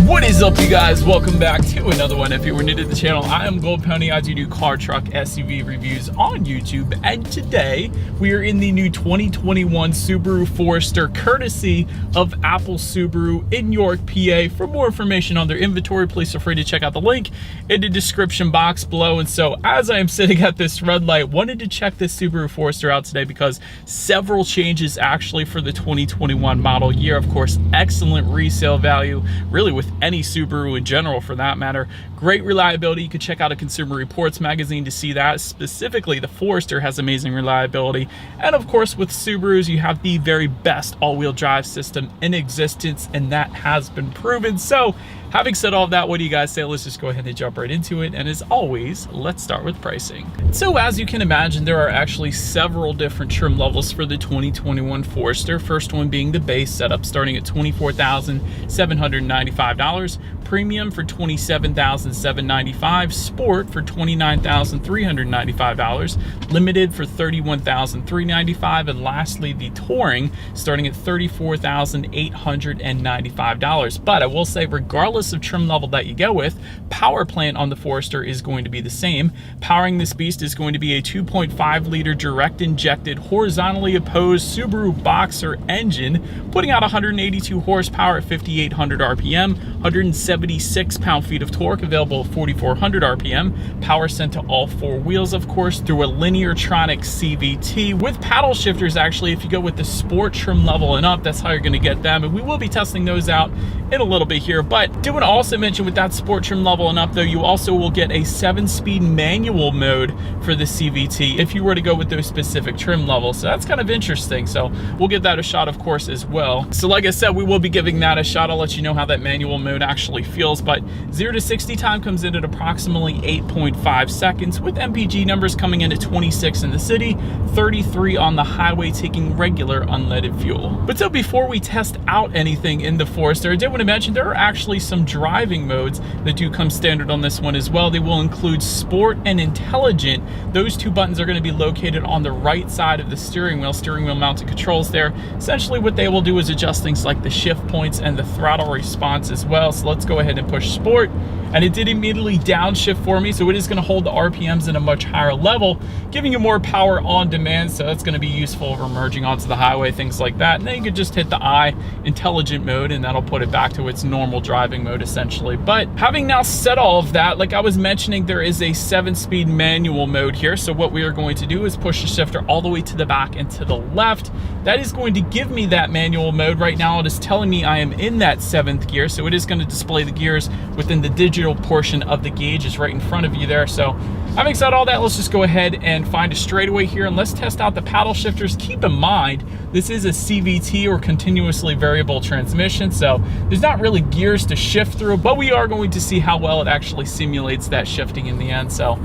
What is up, you guys? Welcome back to another one. If you were new to the channel, I am Gold Pony. I do car, truck, SUV reviews on YouTube, and today we are in the new 2021 Subaru Forester, courtesy of Apple Subaru in York, PA. For more information on their inventory, please feel free to check out the link in the description box below. And so, as I am sitting at this red light, wanted to check this Subaru Forester out today because several changes actually for the 2021 model year. Of course, excellent resale value, really with any Subaru in general for that matter. Great reliability. You can check out a Consumer Reports magazine to see that. Specifically, the Forester has amazing reliability. And of course, with Subarus, you have the very best all-wheel drive system in existence, and that has been proven. So, having said all of that, what do you guys say? Let's just go ahead and jump right into it. And as always, let's start with pricing. So as you can imagine, there are actually several different trim levels for the 2021 Forester. First one being the base setup, starting at $24,795. Premium for $27,795, Sport for $29,395, Limited for $31,395, and lastly the Touring starting at $34,895. But I will say, regardless of trim level that you go with, power plant on the Forester is going to be the same. Powering this beast is going to be a 2.5 liter direct injected horizontally opposed Subaru Boxer engine, putting out 182 horsepower at 5,800 RPM, 176 pound-feet of torque, available at 4,400 RPM. Power sent to all four wheels, of course, through a Lineartronic CVT with paddle shifters. Actually, if you go with the Sport trim level and up, that's how you're going to get them, and we will be testing those out in a little bit here. But do want to also mention, with that Sport trim level and up, though, you also will get a 7-speed manual mode for the CVT if you were to go with those specific trim levels. So that's kind of interesting. So we'll give that a shot, of course, as well. So like I said, we will be giving that a shot. I'll let you know how that manual mode actually feels. But 0 to 60 time comes in at approximately 8.5 seconds, with MPG numbers coming in at 26 in the city, 33 on the highway, taking regular unleaded fuel. But so before we test out anything in the Forester, I did want to mention there are actually some driving modes that do come standard on this one as well. They will include Sport and Intelligent. Those two buttons are going to be located on the right side of the steering wheel mounted controls there. Essentially what they will do is adjust things like the shift points and the throttle response as well. So let's go ahead and push Sport, and it did immediately downshift for me, so it is going to hold the RPMs in a much higher level, giving you more power on demand. So that's going to be useful for merging onto the highway, things like that. And then you can just hit the I, Intelligent mode, and that'll put it back to its normal driving mode essentially. But having now said all of that, like I was mentioning, there is a 7-speed manual mode here. So what we are going to do is push the shifter all the way to the back and to the left. That is going to give me that manual mode. Right now it is telling me I am in that 7th gear, so it is going to display the gears within the digital portion of the gauge is right in front of you there. So having said all that, let's just go ahead and find a straightaway here and let's test out the paddle shifters. Keep in mind, this is a CVT, or continuously variable transmission, so there's not really gears to shift through, but we are going to see how well it actually simulates that shifting in the end. So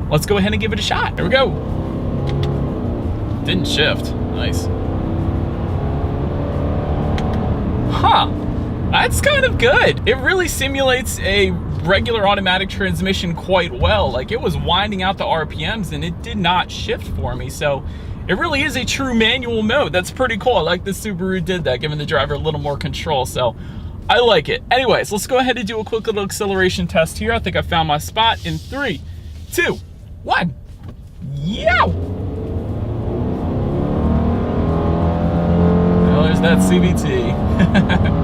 let's go ahead and give it a shot. Here we go. Didn't shift. Nice. Huh. That's kind of good. It really simulates a regular automatic transmission quite well. Like, it was winding out the RPMs and it did not shift for me. So it really is a true manual mode. That's pretty cool. I like the Subaru did that, giving the driver a little more control. So I like it. Anyways, let's go ahead and do a quick little acceleration test here. I think I found my spot in 3, 2, 1. Yow! Well, there's that CVT.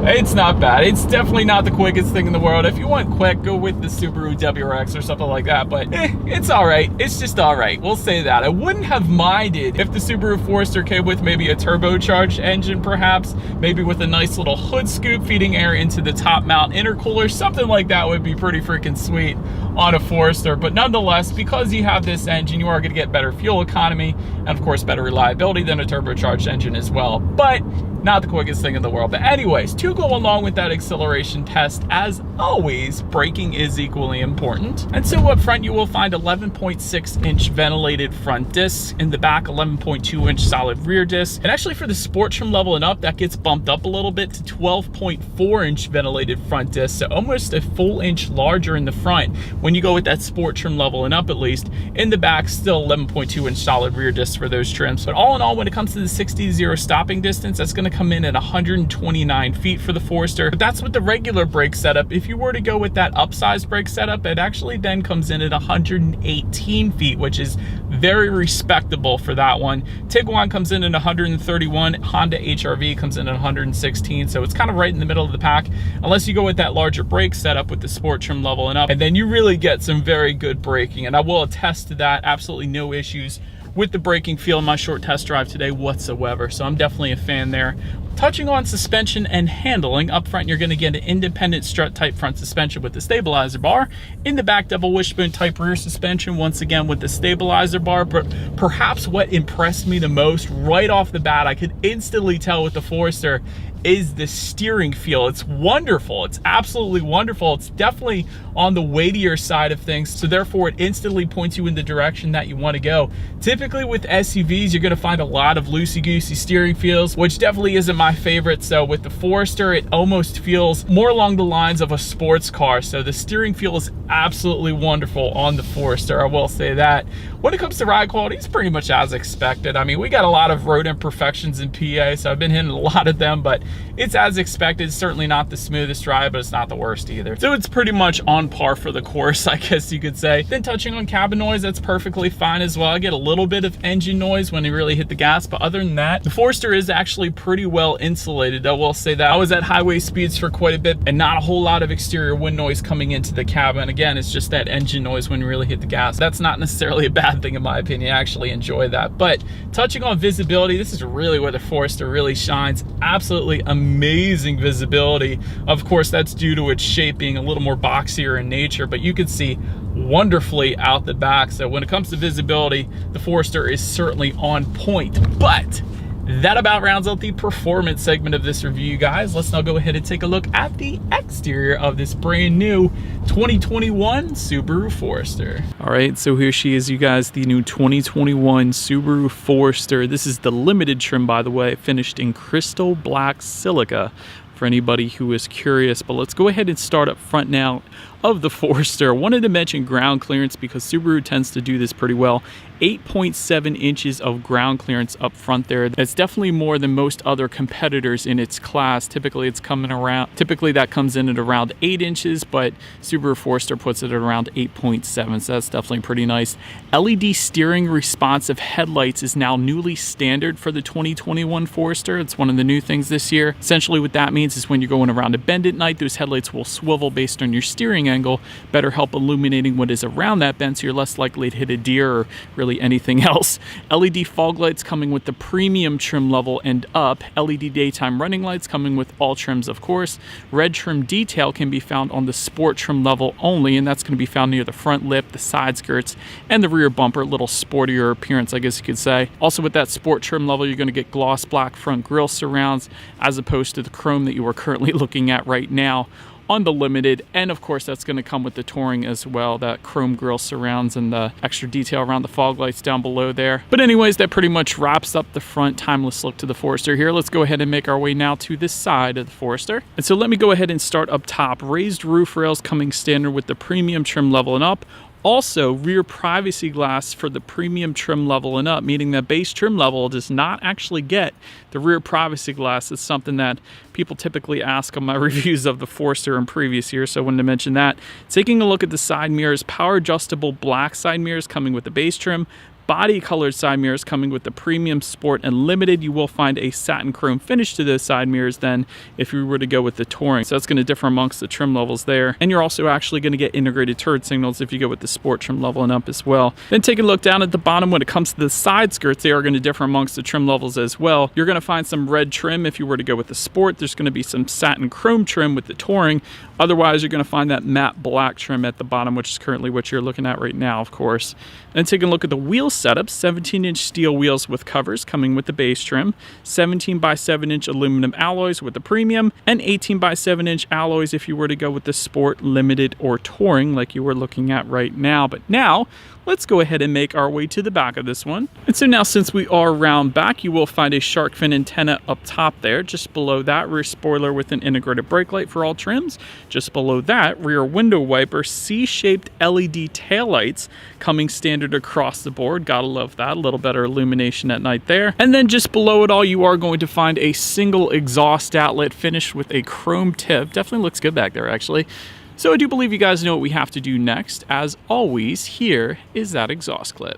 It's not bad. It's definitely not the quickest thing in the world. If you want quick, go with the Subaru WRX or something like that, but it's all right. It's just all right. We'll say that. I wouldn't have minded if the Subaru Forester came with maybe a turbocharged engine, perhaps, maybe with a nice little hood scoop feeding air into the top mount intercooler. Something like that would be pretty freaking sweet on a Forester. But nonetheless, because you have this engine, you are going to get better fuel economy and, of course, better reliability than a turbocharged engine as well. But not the quickest thing in the world. But anyways, to go along with that acceleration test, as always, braking is equally important. And so up front, you will find 11.6-inch ventilated front discs. In the back, 11.2-inch solid rear discs. And actually for the sport trim level and up, that gets bumped up a little bit to 12.4-inch ventilated front discs. So almost a full inch larger in the front when you go with that sport trim level and up, at least. In the back, still 11.2-inch solid rear discs for those trims. But all in all, when it comes to the 60 to 0 stopping distance, that's going to come in at 129 feet for the Forester. But that's with the regular brake setup. If you were to go with that upsized brake setup, it actually then comes in at 118 feet, which is very respectable for that one. Tiguan comes in at 131, Honda HR-V comes in at 116, so it's kind of right in the middle of the pack, unless you go with that larger brake setup with the sport trim level and up, and then you really get some very good braking, and I will attest to that. Absolutely no issues with the braking feel in my short test drive today whatsoever, so I'm definitely a fan there. Touching on suspension and handling, up front you're going to get an independent strut type front suspension with the stabilizer bar. In the back, double wishbone type rear suspension, once again with the stabilizer bar. But perhaps what impressed me the most right off the bat, I could instantly tell with the Forester, is the steering feel. It's wonderful. It's absolutely wonderful. It's definitely on the weightier side of things, so therefore it instantly points you in the direction that you want to go. Typically with SUVs, you're going to find a lot of loosey-goosey steering feels, which definitely isn't my favorite. So with the Forester, it almost feels more along the lines of a sports car. So the steering feel is absolutely wonderful on the Forester, I will say that. When it comes to ride quality, it's pretty much as expected. I mean, we got a lot of road imperfections in PA, so I've been hitting a lot of them, but it's as expected. It's certainly not the smoothest ride, but it's not the worst either. So it's pretty much on par for the course, I guess you could say. Then touching on cabin noise, that's perfectly fine as well. I get a little bit of engine noise when you really hit the gas, but other than that, the Forester is actually pretty well insulated. I will say that. I was at highway speeds for quite a bit and not a whole lot of exterior wind noise coming into the cabin. Again, it's just that engine noise when you really hit the gas. That's not necessarily a bad thing in my opinion. I actually enjoy that. But touching on visibility, this is really where the Forester really shines. Absolutely amazing visibility. Of course, that's due to its shape being a little more boxier in nature, but you can see wonderfully out the back. So when it comes to visibility, the Forester is certainly on point. But that about rounds out the performance segment of this review, guys. Let's now go ahead and take a look at the exterior of this brand new 2021 Subaru Forester. All right, so here she is, you guys, the new 2021 Subaru Forester. This is the limited trim, by the way, finished in crystal black silica for anybody who is curious. But let's go ahead and start up front now of the Forester. I wanted to mention ground clearance because Subaru tends to do this pretty well. 8.7 inches of ground clearance up front there. That's definitely more than most other competitors in its class. Typically that comes in at around 8 inches, but Subaru Forester puts it at around 8.7, so that's definitely pretty nice. LED steering responsive headlights is now newly standard for the 2021 Forester. It's one of the new things this year. Essentially what that means is when you're going around a bend at night, those headlights will swivel based on your steering angle, better help illuminating what is around that bend, so you're less likely to hit a deer or really anything else. LED fog lights coming with the premium trim level and up. LED daytime running lights coming with all trims, of course. Red trim detail can be found on the sport trim level only, and that's going to be found near the front lip, the side skirts, and the rear bumper. A little sportier appearance, I guess you could say. Also with that sport trim level, you're going to get gloss black front grille surrounds as opposed to the chrome that you are currently looking at right now on the limited. And of course that's going to come with the touring as well, that chrome grille surrounds and the extra detail around the fog lights down below there. But anyways, that pretty much wraps up the front timeless look to the Forester here. Let's go ahead and make our way now to this side of the Forester. And so let me go ahead and start up top. Raised roof rails coming standard with the premium trim level and up. Also, rear privacy glass for the premium trim level and up, meaning that base trim level does not actually get the rear privacy glass. It's something that people typically ask on my reviews of the Forester in previous years, so I wanted to mention that. Taking a look at the side mirrors, power adjustable black side mirrors coming with the base trim. Body colored side mirrors coming with the premium, sport, and limited. You will find a satin chrome finish to those side mirrors then if you were to go with the touring. So that's going to differ amongst the trim levels there. And you're also actually going to get integrated turret signals if you go with the sport trim level and up as well. Then take a look down at the bottom. When it comes to the side skirts, they are going to differ amongst the trim levels as well. You're going to find some red trim if you were to go with the sport. There's going to be some satin chrome trim with the touring. Otherwise, you're going to find that matte black trim at the bottom, which is currently what you're looking at right now, of course. Then taking a look at the wheel setup, 17-inch steel wheels with covers coming with the base trim, 17 by 7-inch aluminum alloys with the premium, and 18 by 7-inch alloys if you were to go with the Sport, Limited, or Touring like you were looking at right now. But now, let's go ahead and make our way to the back of this one. And so now, since we are round back, you will find a shark fin antenna up top there. Just below that, rear spoiler with an integrated brake light for all trims. Just below that, rear window wiper, C-shaped LED taillights coming standard across the board. Gotta love that. A little better illumination at night there. And then just below it all, you are going to find a single exhaust outlet finished with a chrome tip. Definitely looks good back there, actually. So I do believe you guys know what we have to do next. As always, here is that exhaust clip.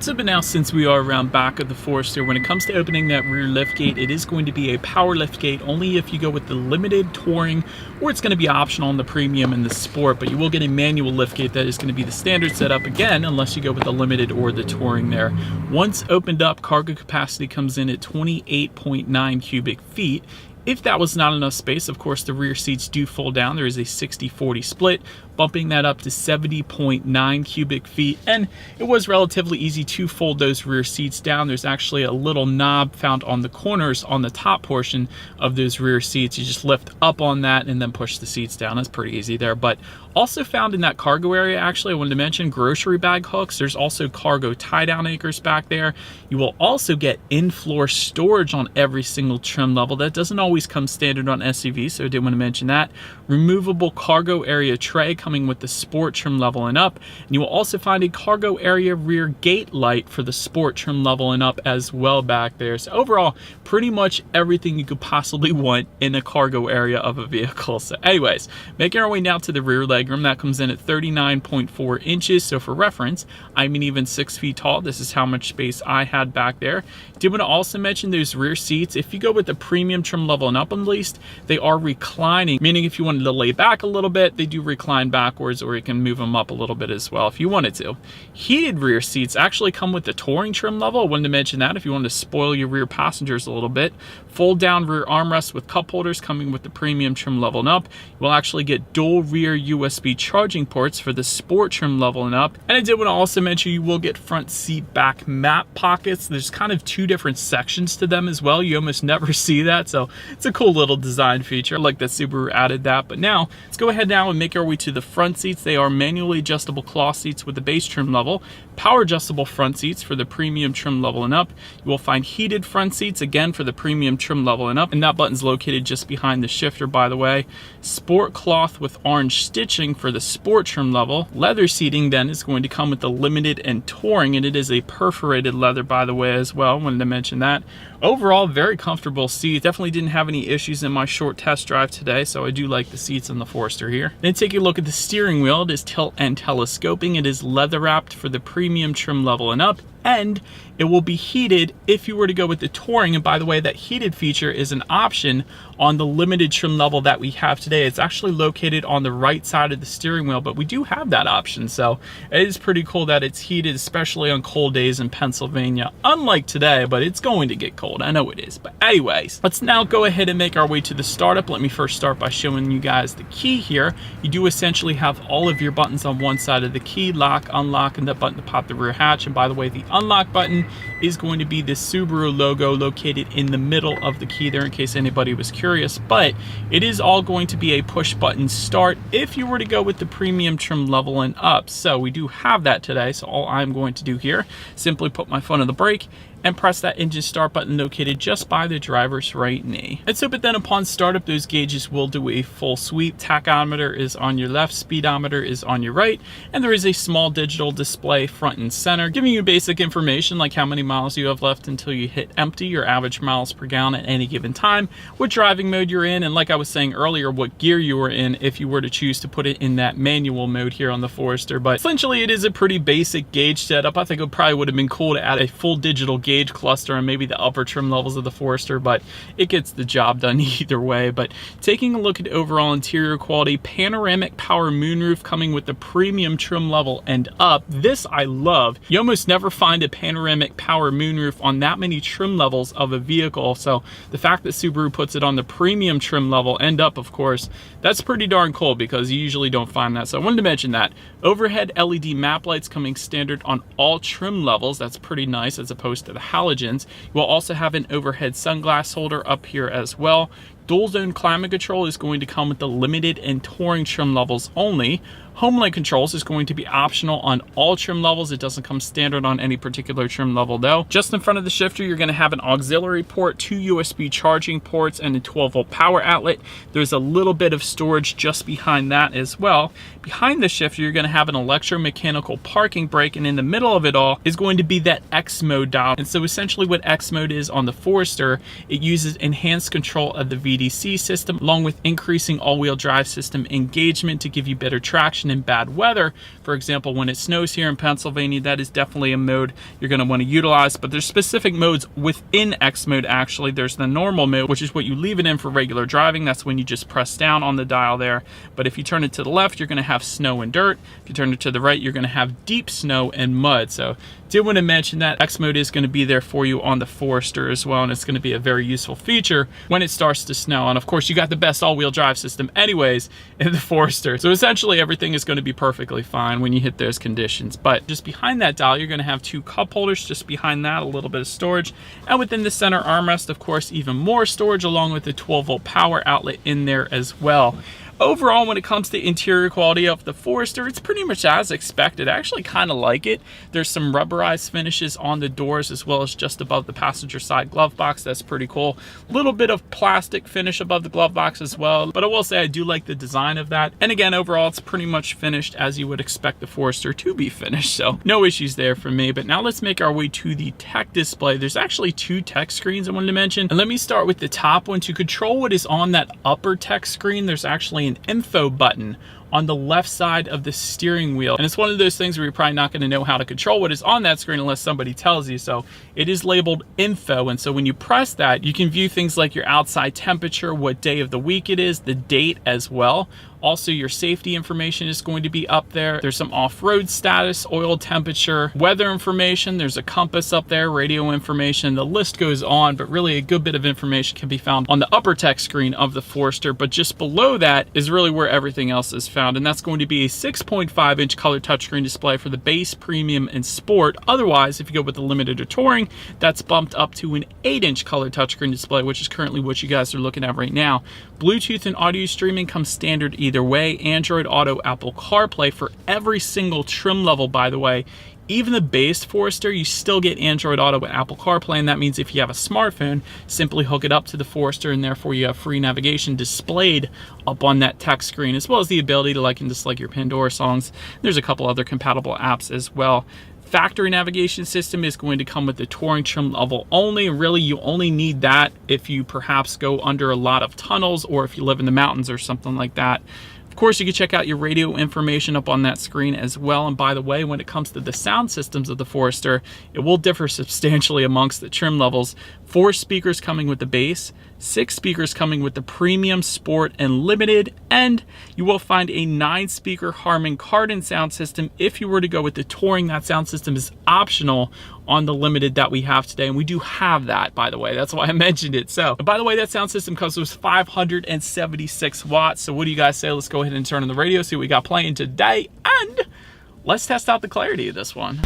So, but now, since we are around back of the Forester, when it comes to opening that rear liftgate, it is going to be a power liftgate only if you go with the Limited, Touring, or it's going to be optional on the Premium and the Sport, but you will get a manual liftgate that is going to be the standard setup again, unless you go with the Limited or the Touring there. Once opened up, cargo capacity comes in at 28.9 cubic feet. If that was not enough space, of course, the rear seats do fold down. There is a 60-40 split, bumping that up to 70.9 cubic feet. And it was relatively easy to fold those rear seats down. There's actually a little knob found on the corners on the top portion of those rear seats. You just lift up on that and then push the seats down. That's pretty easy there. But also found in that cargo area, actually, I wanted to mention grocery bag hooks. There's also cargo tie-down anchors back there. You will also get in-floor storage on every single trim level. That doesn't always come standard on SUVs, so I did want to mention that. Removable cargo area tray coming with the Sport trim level and up. And you will also find a cargo area rear gate light for the Sport trim level and up as well back there. So overall, pretty much everything you could possibly want in a cargo area of a vehicle. So anyways, making our way now to the rear legroom. That comes in at 39.4 inches. So for reference, I'm an even 6 feet tall. This is how much space I had back there. Did want to also mention those rear seats. If you go with the Premium trim level and up, at least, they are reclining, meaning if you wanted to lay back a little bit, they do recline backwards, or you can move them up a little bit as well if you wanted to. Heated rear seats actually come with the Touring trim level. I wanted to mention that if you wanted to spoil your rear passengers a little bit. Fold down rear armrests with cup holders coming with the Premium trim level and up. You will actually get dual rear USB charging ports for the Sport trim level and up. And I did want to also mention you will get front seat back map pockets. There's kind of two different sections to them as well. You almost never see that, so it's a cool little design feature. I like that Subaru added that. But now let's go ahead now and make our way to the front seats. They are manually adjustable cloth seats with the base trim level, power adjustable front seats for the Premium trim level and up. You will find heated front seats again for the Premium trim level and up, and that button's located just behind the shifter, by the way. Sport cloth with orange stitching for the Sport trim level. Leather seating then is going to come with the Limited and Touring, and it is a perforated leather, by the way, as well. Wanted to mention that. Overall, very comfortable seats. Definitely didn't have any issues in my short test drive today, so I do like the seats in the Forester here. Then take a look at the steering wheel. It is tilt and telescoping. It is leather wrapped for the Premium trim level and up, and it will be heated if you were to go with the Touring. And by the way, that heated feature is an option on the Limited trim level that we have today. It's actually located on the right side of the steering wheel, but we do have that option. So it is pretty cool that it's heated, especially on cold days in Pennsylvania. Unlike today, but it's going to get cold. I know it is. But anyways, let's now go ahead and make our way to the startup. Let me first start by showing you guys the key here. You do essentially have all of your buttons on one side of the key, lock, unlock, and that button to pop the rear hatch. And by the way, the unlock button is going to be the Subaru logo located in the middle of the key there, in case anybody was curious. But it is all going to be a push button start if you were to go with the Premium trim level and up. So we do have that today. So all I'm going to do here, simply put my foot on the brake and press that engine start button located just by the driver's right knee. And so, but then upon startup, those gauges will do a full sweep. Tachometer is on your left, speedometer is on your right, and there is a small digital display front and center, giving you a basic basic information like how many miles you have left until you hit empty, your average miles per gallon at any given time, what driving mode you're in, and like I was saying earlier, what gear you were in if you were to choose to put it in that manual mode here on the Forester. But essentially it is a pretty basic gauge setup. I think it probably would have been cool to add a full digital gauge cluster on maybe the upper trim levels of the Forester, but it gets the job done either way. But taking a look at overall interior quality, panoramic power moonroof coming with the premium trim level and up. This I love. You almost never find a panoramic power moonroof on that many trim levels of a vehicle. So the fact that Subaru puts it on the premium trim level and up, of course, that's pretty darn cool because you usually don't find that. So I wanted to mention that. Overhead LED map lights coming standard on all trim levels. That's pretty nice as opposed to the halogens. You'll also have an overhead sunglass holder up here as well. Dual zone climate control is going to come with the limited and touring trim levels only. HomeLink controls is going to be optional on all trim levels. It doesn't come standard on any particular trim level though. Just in front of the shifter, you're going to have an auxiliary port, 2 USB charging ports, and a 12-volt power outlet. There's a little bit of storage just behind that as well. Behind the shifter, you're going to have an electromechanical parking brake, and in the middle of it all is going to be that X mode dial. And so essentially what X mode is on the Forester, it uses enhanced control of the VDC system along with increasing all-wheel drive system engagement to give you better traction in bad weather. For example, when it snows here in Pennsylvania, that is definitely a mode you're going to want to utilize. But there's specific modes within X mode actually. There's the normal mode, which is what you leave it in for regular driving. That's when you just press down on the dial there. But if you turn it to the left, you're going to have snow and dirt. If you turn it to the right, you're going to have deep snow and mud. So did want to mention that X mode is going to be there for you on the Forester as well, and it's going to be a very useful feature when it starts to snow. And of course, you got the best all-wheel drive system anyways in the Forester. So essentially everything is going to be perfectly fine when you hit those conditions. But just behind that dial, you're going to have 2 cup holders. Just behind that, a little bit of storage. And within the center armrest, of course, even more storage along with the 12-volt power outlet in there as well. Overall, when it comes to interior quality of the Forester, it's pretty much as expected. I actually kind of like it. There's some rubberized finishes on the doors as well as just above the passenger side glove box. That's pretty cool. A little bit of plastic finish above the glove box as well, but I will say I do like the design of that. And again, overall, it's pretty much finished as you would expect the Forester to be finished, so no issues there for me. But now let's make our way to the tech display. There's actually 2 tech screens I wanted to mention, and let me start with the top one. To control what is on that upper tech screen, there's actually an info button on the left side of the steering wheel. And it's one of those things where you're probably not going to know how to control what is on that screen unless somebody tells you. So it is labeled info. And so when you press that, you can view things like your outside temperature, what day of the week it is, the date as well. Also, your safety information is going to be up there. There's some off-road status, oil temperature, weather information. There's a compass up there, radio information. The list goes on, but really a good bit of information can be found on the upper tech screen of the Forester. But just below that is really where everything else is found. And that's going to be a 6.5-inch color touchscreen display for the base, premium, and sport. Otherwise, if you go with the limited or touring, that's bumped up to an 8-inch color touchscreen display, which is currently what you guys are looking at right now. Bluetooth and audio streaming comes standard either way. Android Auto, Apple CarPlay for every single trim level, by the way. Even the base Forester, you still get Android Auto with Apple CarPlay, and that means if you have a smartphone, simply hook it up to the Forester, and therefore you have free navigation displayed up on that tech screen, as well as the ability to like and dislike your Pandora songs. There's a couple other compatible apps as well. Factory navigation system is going to come with the touring trim level only. Really, you only need that if you perhaps go under a lot of tunnels or if you live in the mountains or something like that. Of course, you can check out your radio information up on that screen as well. And by the way, when it comes to the sound systems of the Forester, it will differ substantially amongst the trim levels. 4 speakers coming with the base, 6 speakers coming with the premium, sport, and limited, and you will find a 9-speaker Harman Kardon sound system. If you were to go with the touring, that sound system is optional on the limited that we have today, and we do have that, by the way. That's why I mentioned it. So, by the way, that sound system comes with 576 watts. So what do you guys say? Let's go ahead and turn on the radio, see what we got playing today, and let's test out the clarity of this one.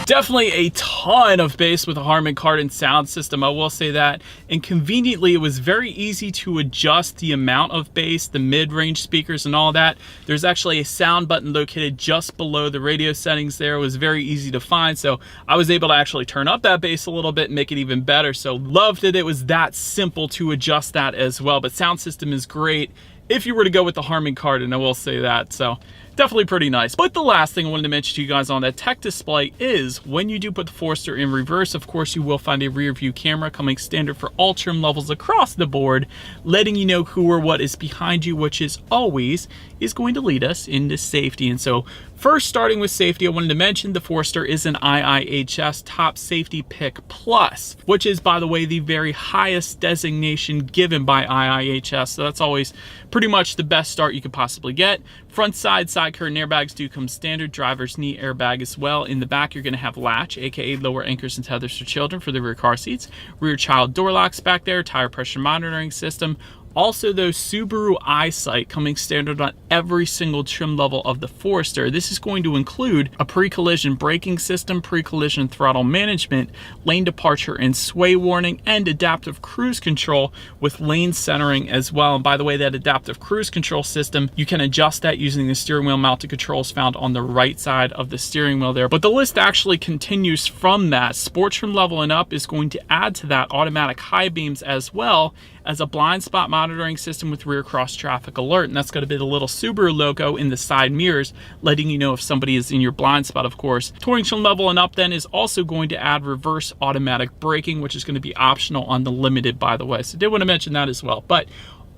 Definitely a ton of bass with a Harman Kardon sound system, I will say that. And conveniently, it was very easy to adjust the amount of bass, the mid-range speakers and all that. There's actually a sound button located just below the radio settings there. It was very easy to find, so I was able to actually turn up that bass a little bit and make it even better. So loved it. It was that simple to adjust that as well. But sound system is great if you were to go with the Harman Kardon, I will say that. So definitely pretty nice. But the last thing I wanted to mention to you guys on that tech display is when you do put the Forester in reverse, of course, you will find a rear view camera coming standard for all trim levels across the board, letting you know who or what is behind you, which is always is going to lead us into safety. And so first, starting with safety, I wanted to mention the Forester is an IIHS Top Safety Pick Plus, which is, by the way, the very highest designation given by IIHS. So that's always pretty much the best start you could possibly get. Front side curtain airbags do come standard. Driver's knee airbag as well. In the back, you're going to have latch, aka lower anchors and tethers for children for the rear car seats. Rear child door locks back there. Tire pressure monitoring system. Also, those Subaru EyeSight coming standard on every single trim level of the Forester. This is going to include a pre-collision braking system, pre-collision throttle management, lane departure and sway warning, and adaptive cruise control with lane centering as well. And by the way, that adaptive cruise control system, you can adjust that using the steering wheel mounted controls found on the right side of the steering wheel there. But the list actually continues from that. Sport trim level and up is going to add to that automatic high beams as well as a blind spot monitoring system with rear cross traffic alert. And that's going to be the little Subaru logo in the side mirrors, letting you know if somebody is in your blind spot, of course. Touring trim level and up then is also going to add reverse automatic braking, which is going to be optional on the Limited, by the way. So I did want to mention that as well. But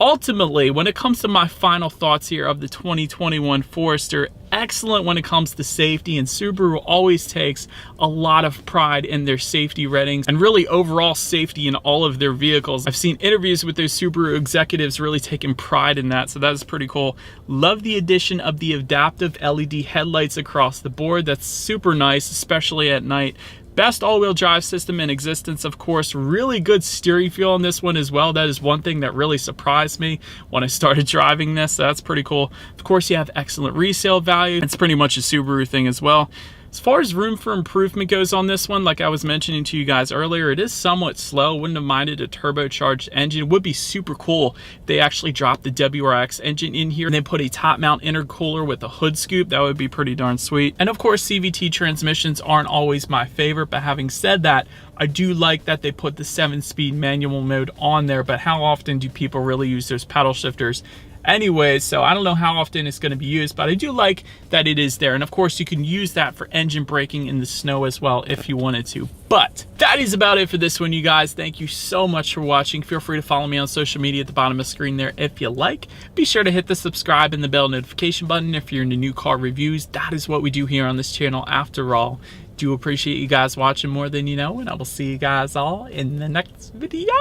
ultimately, when it comes to my final thoughts here of the 2021 Forester, excellent when it comes to safety, and Subaru always takes a lot of pride in their safety ratings and really overall safety in all of their vehicles. I've seen interviews with those Subaru executives really taking pride in that, so that is pretty cool. Love the addition of the adaptive LED headlights across the board. That's super nice, especially at night. Best all-wheel drive system in existence, of course. Really good steering feel on this one as well. That is one thing that really surprised me when I started driving this. So that's pretty cool. Of course, you have excellent resale value. It's pretty much a Subaru thing as well. As far as room for improvement goes on this one, like I was mentioning to you guys earlier, it is somewhat slow. Wouldn't have minded a turbocharged engine. It would be super cool if they actually dropped the WRX engine in here and then put a top mount intercooler with a hood scoop. That would be pretty darn sweet. And of course, CVT transmissions aren't always my favorite, but having said that, I do like that they put the 7-speed manual mode on there, but how often do people really use those paddle shifters? Anyways, so I don't know how often it's going to be used, but I do like that it is there. And of course, you can use that for engine braking in the snow as well if you wanted to. But that is about it for this one, you guys. Thank you so much for watching. Feel free to follow me on social media at the bottom of the screen there if you like. Be sure to hit the subscribe and the bell notification button if you're into new car reviews. That is what we do here on this channel after all. Do appreciate you guys watching more than you know, and I will see you guys all in the next video.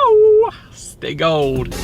Stay gold.